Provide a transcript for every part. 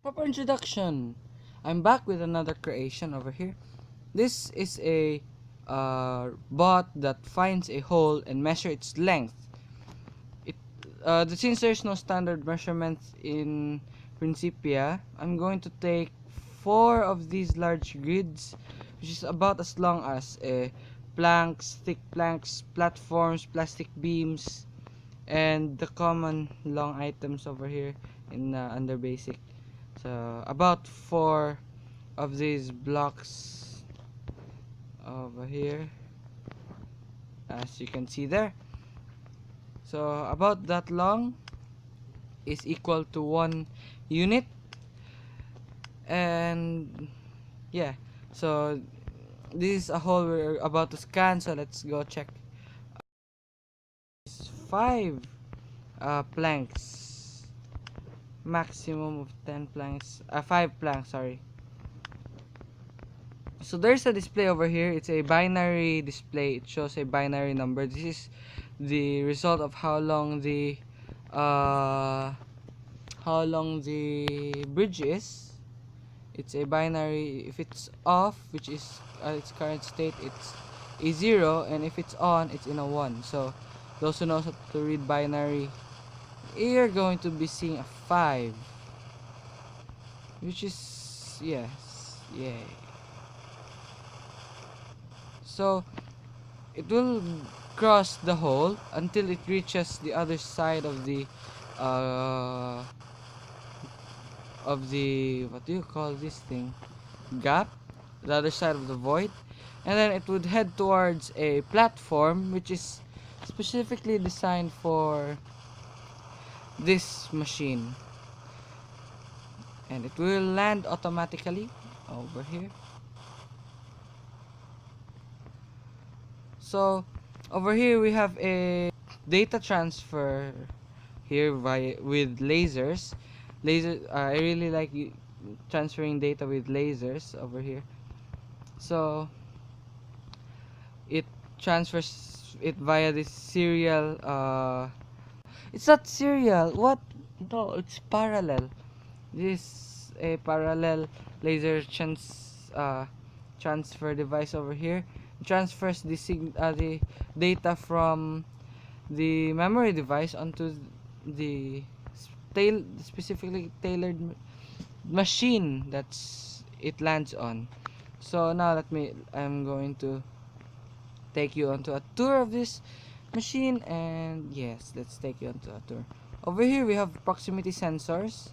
Proper introduction. I'm back with another creation over here. This is a bot that finds a hole and measure its length. It since there's no standard measurements in Principia, I'm going to take 4 of these large grids, which is about as long as planks, thick planks, platforms, plastic beams, and the common long items over here in under basic. So about 4 of these blocks over here, as you can see there. So about that long is equal to 1 unit, and yeah, so this is a hole we're about to scan, so let's go check. It's 5 planks, maximum of 10 planks, 5 planks, sorry. So there's a display over here. It's a binary display. It shows a binary number. This is the result of uh bridge is. It's a binary. If it's off, which is its current state, it's a 0, and if it's on, it's in a 1. So those who know how to read binary, you're going to be seeing a 5, which is yes, yay. So it will cross the hole until it reaches the other side of the uh, what do you call this thing, gap, the other side of the void, and then it would head towards a platform which is specifically designed for this machine, and it will land automatically over here. So over here we have a data transfer here with lasers. I really like transferring data with lasers over here. So it transfers it via this serial. It's not serial. What? No, it's parallel. This a parallel laser transfer device over here. It transfers the data from the memory device onto the specifically tailored machine that's it lands on. So now I'm going to take you onto a tour of this machine, and yes, let's take you onto a tour. Over here we have proximity sensors.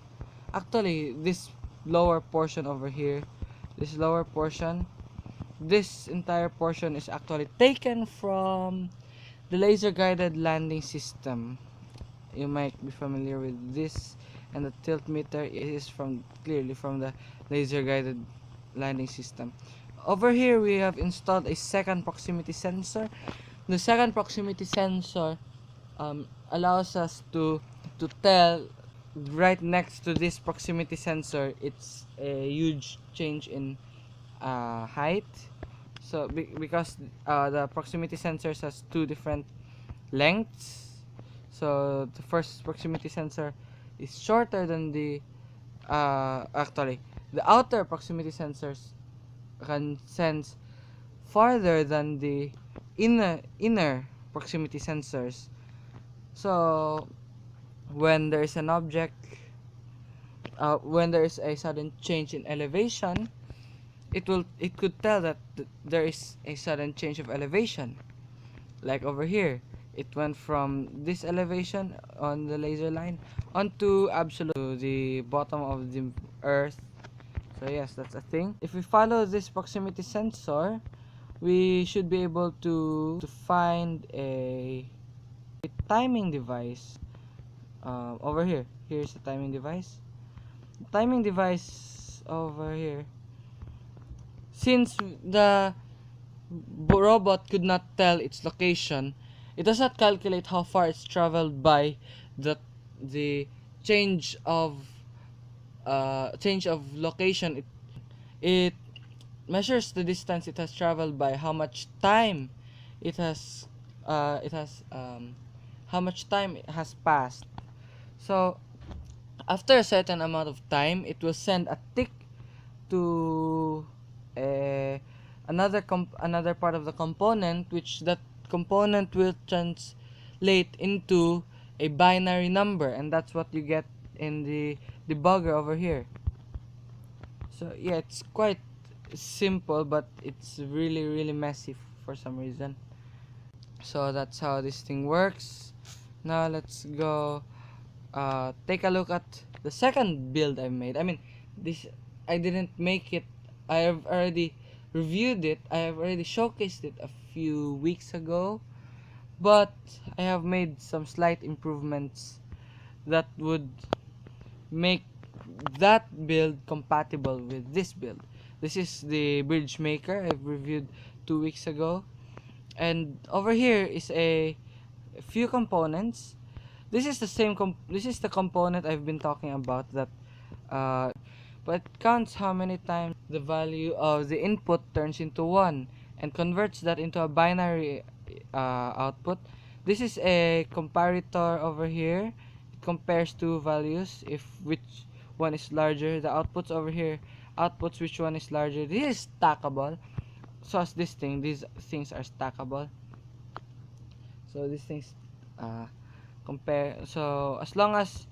Actually, this lower portion over here, this entire portion is actually taken from the laser guided landing system. You might be familiar with this, and the tilt meter is clearly from the laser guided landing system. Over here we have installed a second proximity sensor. The second proximity sensor allows us to tell right next to this proximity sensor it's a huge change in height. So because the proximity sensors has 2 different lengths, so the first proximity sensor is shorter than the actually the outer proximity sensors can sense farther than the inner proximity sensors. So when there is an object, when there is a sudden change in elevation, it could tell that there is a sudden change of elevation. Like over here, it went from this elevation on the laser line onto absolute to the bottom of the earth. So yes, that's a thing. If we follow this proximity sensor, we should be able to find a timing device. Over here, here's the timing device. The timing device over here. Since the robot could not tell its location, it does not calculate how far it's traveled by the change of location. It measures the distance it has traveled by how much time it has how much time it has passed. So After a certain amount of time, it will send a tick to another part of the component, which that component will translate into a binary number, and that's what you get in the debugger over here. So yeah, it's quite simple, but it's really messy for some reason. So that's how this thing works. Now let's go take a look at the second build I made. I mean, this, I didn't make it. I have already reviewed it. I have already showcased it a few weeks ago, but I have made some slight improvements that would make that build compatible with this build. This is the bridge maker I've reviewed 2 weeks ago, and over here is a few components. This is the same this is the component I've been talking about, that but it counts how many times the value of the input turns into 1 and converts that into a binary output. This is a comparator over here. It compares two values, if which one is larger. The outputs over here outputs which one is larger. This is stackable. So as this thing, these things are stackable. So these things compare. So as long as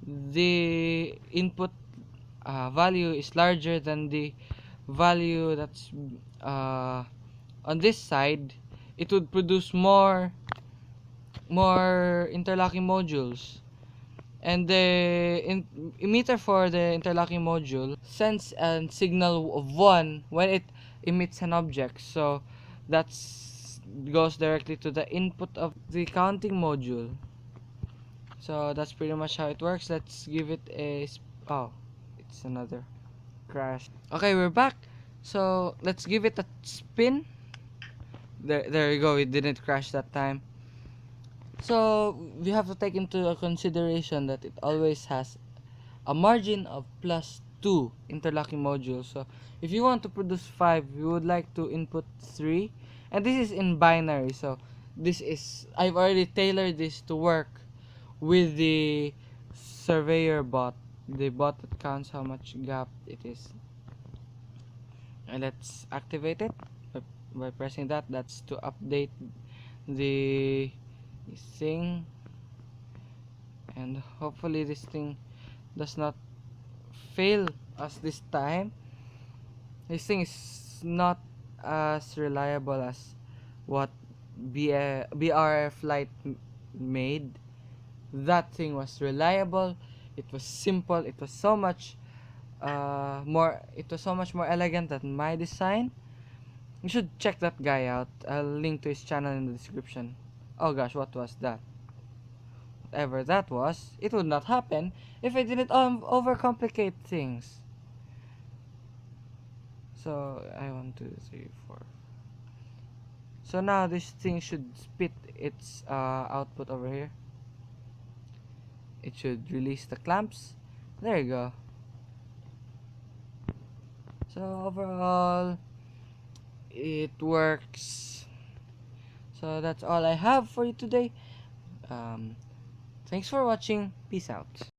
the input value is larger than the value that's on this side, it would produce more interlocking modules, and the emitter for the interlocking module sends a signal of 1 when it emits an object. So that's goes directly to the input of the counting module. So that's pretty much how it works. Let's give it a oh, it's another crash. Okay, we're back. So let's give it a spin. There you go. It didn't crash that time. So we have to take into consideration that it always has a margin of +2 interlocking modules. So if you want to produce 5, you would like to input 3, and this is in binary. So this is, I've already tailored this to work with the surveyor bot, the bot that counts how much gap it is. And let's activate it by pressing that. That's to update the thing, and hopefully this thing does not fail us this time. This thing is not as reliable as what BRF Lite made. That thing was reliable. It was simple. It was so much more. It was so much more elegant than my design. You should check that guy out. I'll link to his channel in the description. Oh gosh, what was that? Whatever that was, it would not happen if I didn't overcomplicate things. So I 1, 2, 3, 4. So now this thing should spit its output over here. It should release the clamps. There you go. So overall, it works. So that's all I have for you today. Thanks for watching. Peace out.